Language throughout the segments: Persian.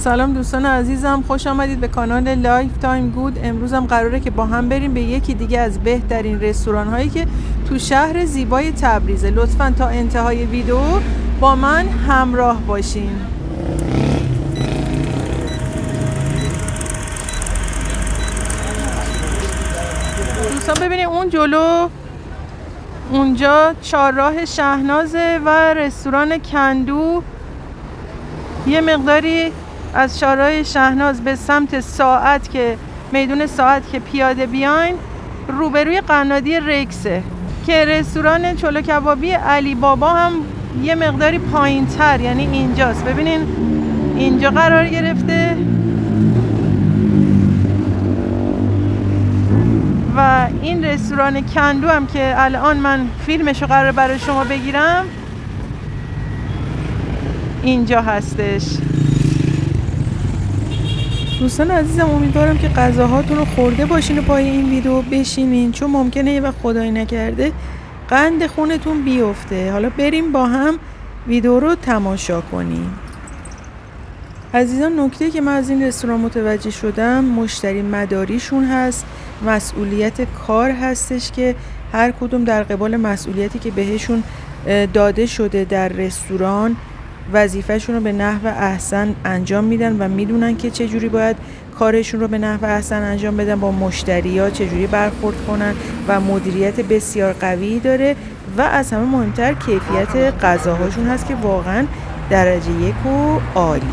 سلام دوستان عزیزم، خوش آمدید به کانال لایف تایم گود. امروز هم قراره که با هم بریم به یکی دیگه از بهترین رستوران هایی که تو شهر زیبای تبریزه. لطفاً تا انتهای ویدیو با من همراه باشین. دوستان ببینید اون جلو اونجا چهارراه شهنازه و رستوران کندو. یه مقداری از چهارراه شهناز به سمت ساعت که میدون ساعت که پیاده بیاین روبروی قنادی رکسه که رستوران چلو کبابی علی بابا هم یه مقداری پایین تر، یعنی اینجاست. ببینین اینجا قرار گرفته و این رستوران کندو هم که الان من فیلمشو قرار برای شما بگیرم اینجا هستش. دوستان عزیزم امیدوارم که غذاهاتون رو خورده باشین و پای این ویدیو بشینین، چون ممکنه یه وقت خدای نکرده قند خونتون بیفته. حالا بریم با هم ویدیو رو تماشا کنیم. عزیزان نکته که من از این رستوران متوجه شدم مشتری مداریشون هست، مسئولیت کار هستش که هر کدوم در قبال مسئولیتی که بهشون داده شده در رستوران وظیفهشون رو به نحو احسن انجام میدن و میدونن که چجوری باید کارشون رو به نحو احسن انجام بدن، با مشتری‌ها چجوری برخورد کنن و مدیریت بسیار قوی داره و از همه مهمتر کیفیت غذاهاشون هست که واقعا درجه 1 و عالیه.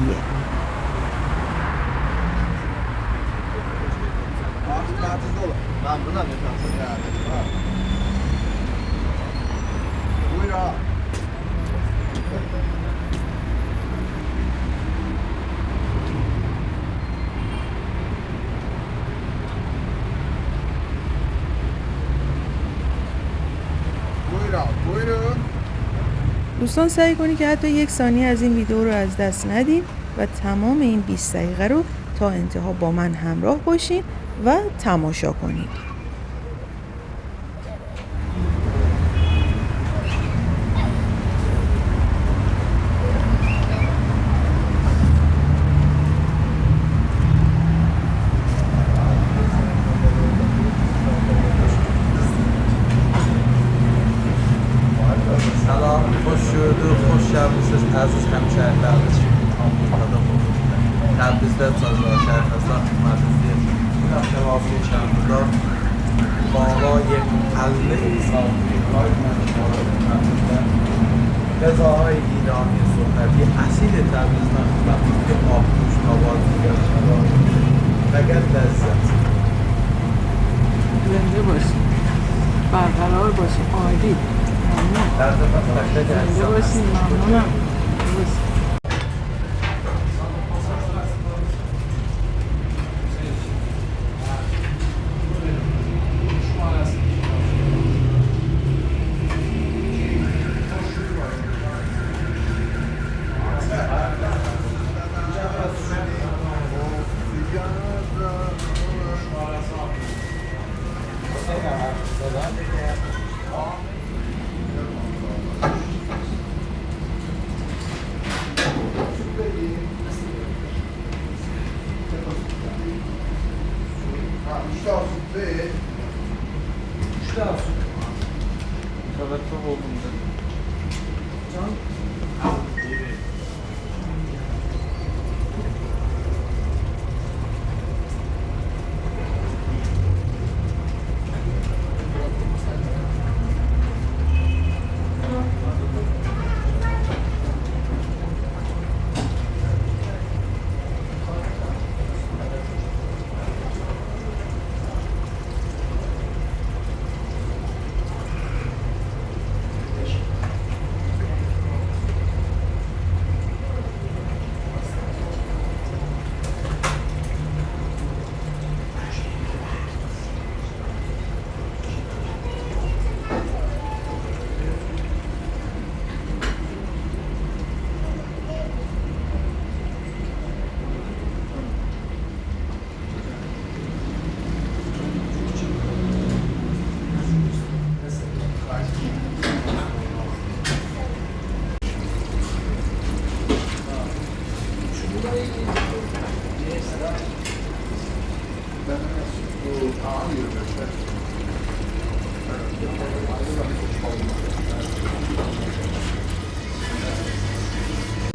دوستان سعی کنید که حتی یک ثانیه از این ویدیو رو از دست ندید و تمام این 20 دقیقه رو تا انتها با من همراه باشین و تماشا کنید. ارزش همشهر تبریز تبریز در سازمان شهر خستان مرکزی شمافی چندگاه بالا یک حله ساختی های غذاهای ایرانی سنتی اصیل تبریز وقتی که آبگوش ناباد میگرد مگر لذت زنده باشی، برقرار باشی، عالی. زنده باشی، ممنونم.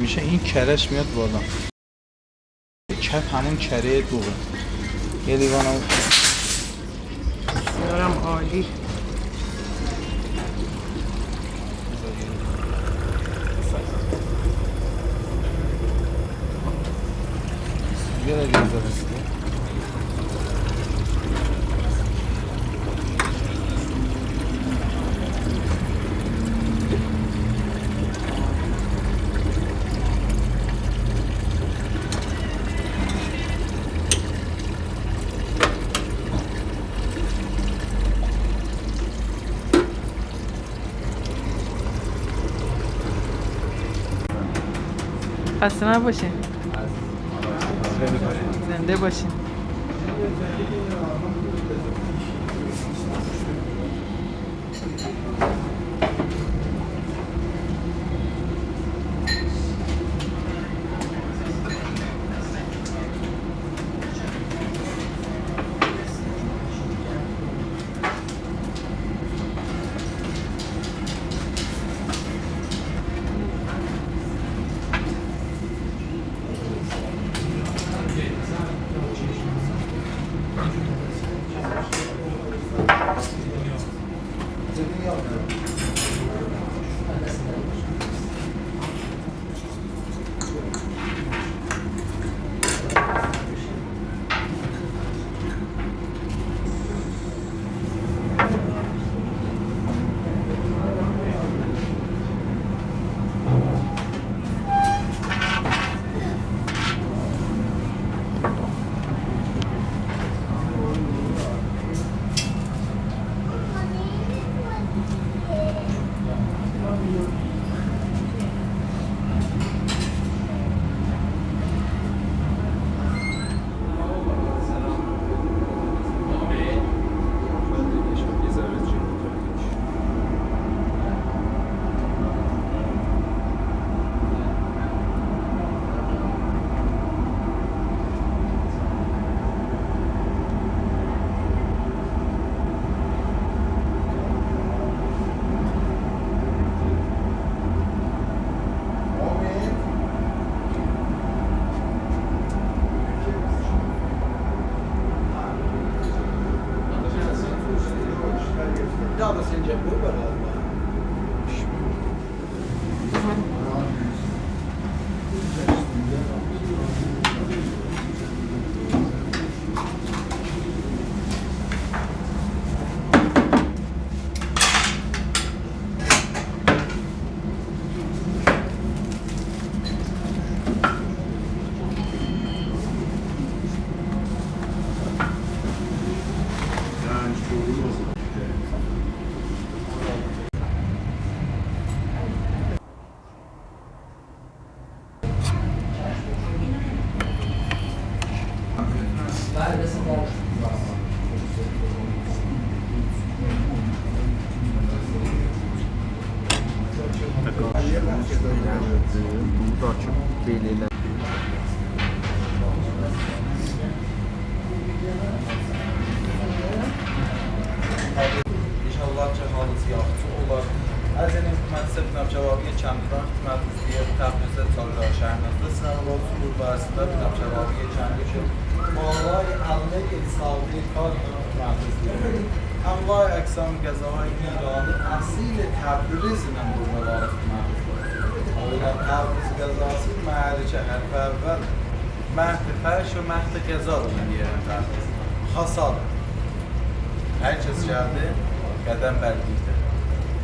میشه این کرش میاد بالا. کف همون کره دوه. یه لیوانم بسیارم عالی. یه دیگه درسته. خسته نباشین. زنده باشین. انواع اقسام غذاهای ایرانی اصیل تبریز نمونه وارد تبریز غذاسی معرچه حرف اول مهد فرش و مهد غذا رو میگیرن تبریز خاصات هر چیز شده قدم بردیده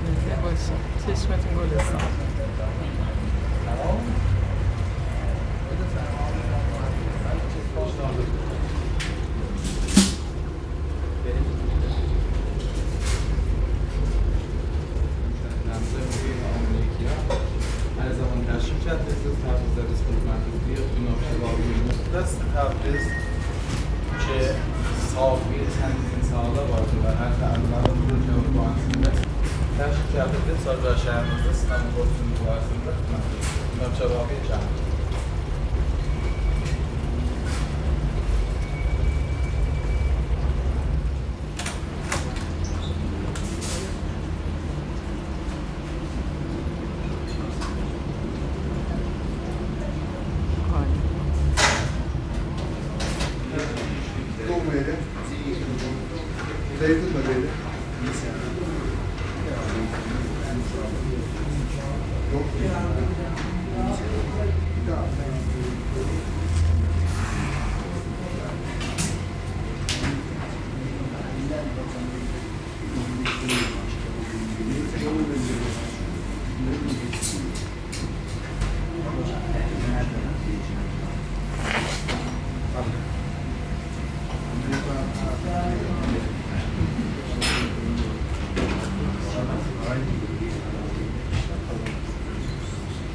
زنده باشین. چشمتون گلستان. تبریز که صافی چندین ساله باشه و هر اول رو جواب بانسیده تشکیل کرده سال شهرنازه سنم خودتون بارسنده نوچوابی چند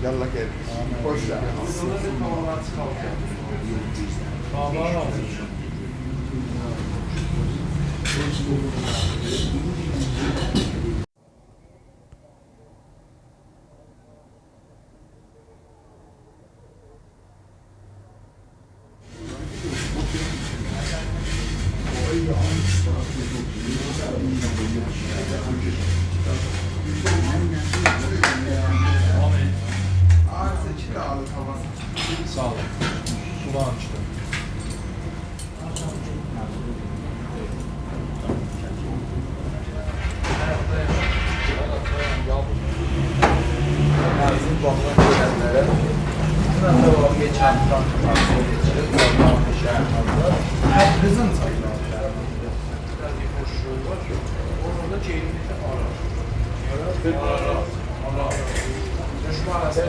Yallah gel. Hoş geldin. Sağ olun. Sudan açtım. Bizim bakılan gelenlere buradan da o geçen tavsiye geçirip Allah'ın şehirlerinde Tebriz'in sayılan şehirlerinde biraz bir boşluğu var. Orada Ceylin'de ara. Düşman arası.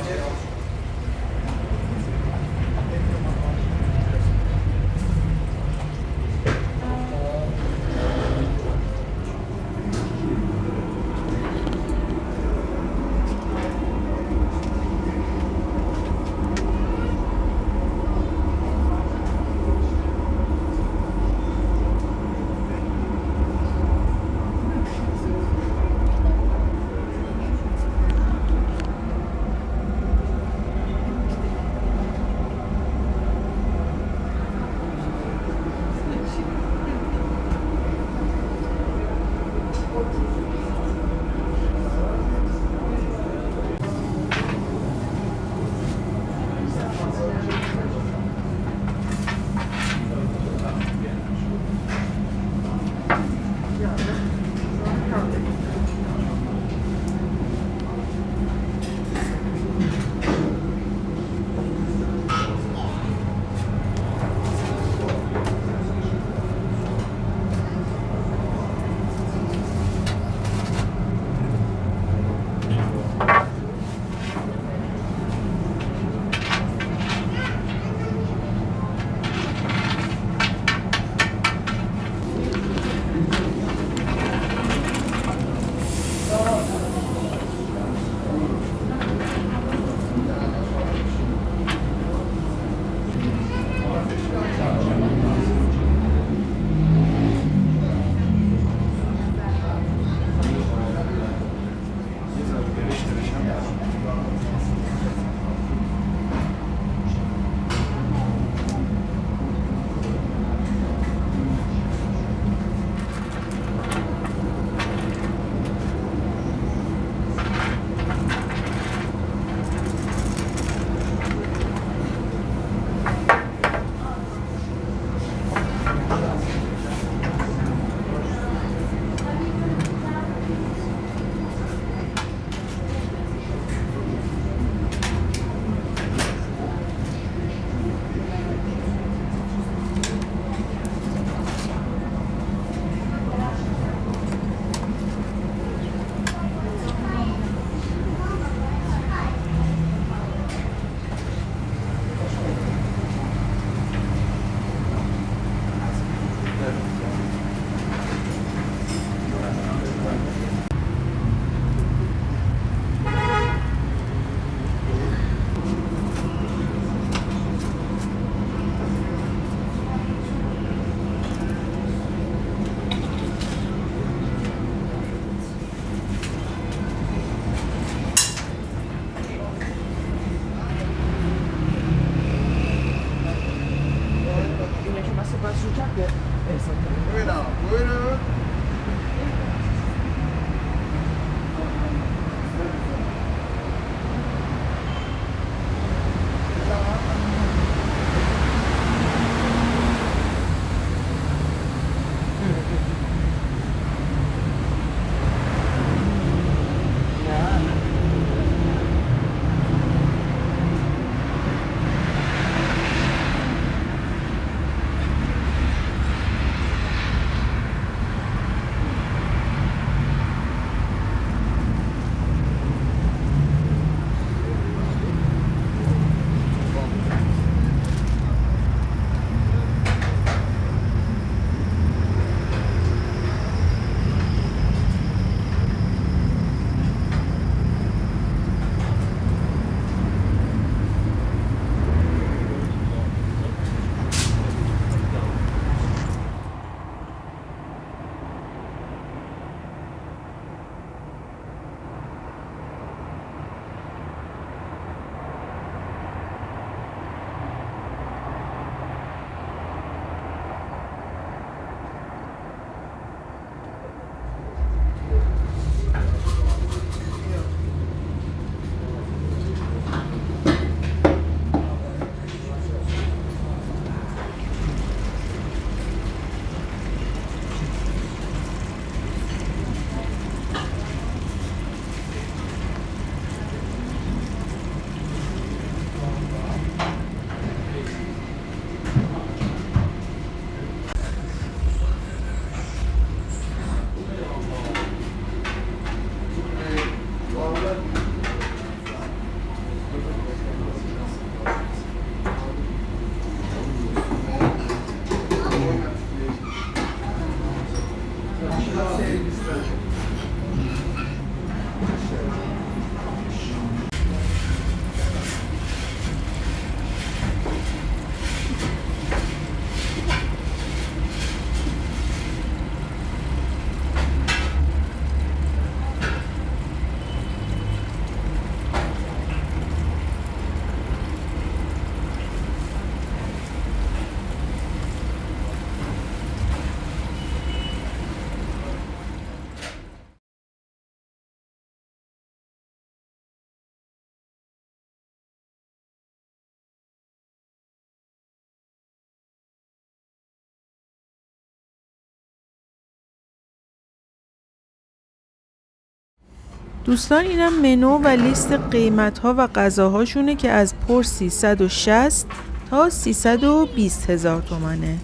دوستان اینم منو و لیست قیمت ها و غذاهاشونه که از پر 360 تا 320 هزار تومنه.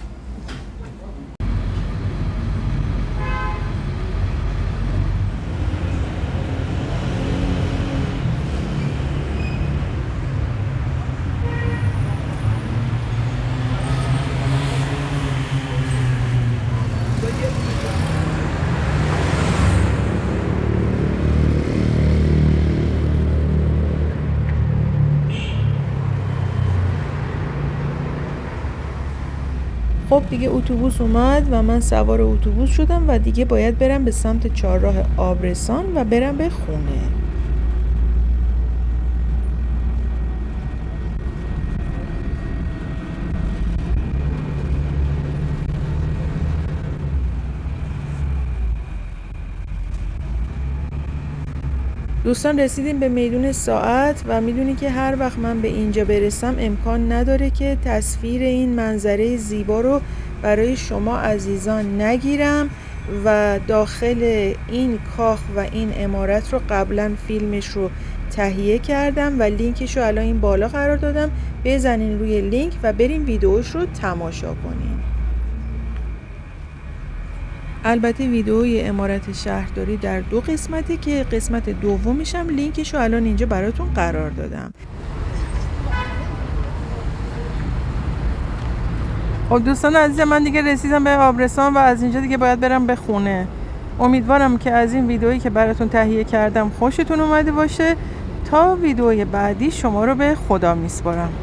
خب دیگه اتوبوس اومد و من سوار اتوبوس شدم و دیگه باید برم به سمت چهارراه آبرسان و برم به خونه. دوستان رسیدیم به میدون ساعت و میدونی که هر وقت من به اینجا برسم امکان نداره که تصویر این منظره زیبا رو برای شما عزیزان نگیرم و داخل این کاخ و این عمارت رو قبلا فیلمش رو تهیه کردم و لینکش رو الان این بالا قرار دادم. بزنین روی لینک و بریم ویدیوش رو تماشا کنین. البته ویدئوی عمارت شهرداری در 2 قسمته که قسمت دومش هم لینکش رو الان اینجا براتون قرار دادم. خب دوستان عزیزم من دیگه رسیدم به آبرسان و از اینجا دیگه باید برم به خونه. امیدوارم که از این ویدئویی که براتون تهیه کردم خوشتون اومده باشه. تا ویدئوی بعدی شما رو به خدا میسپارم.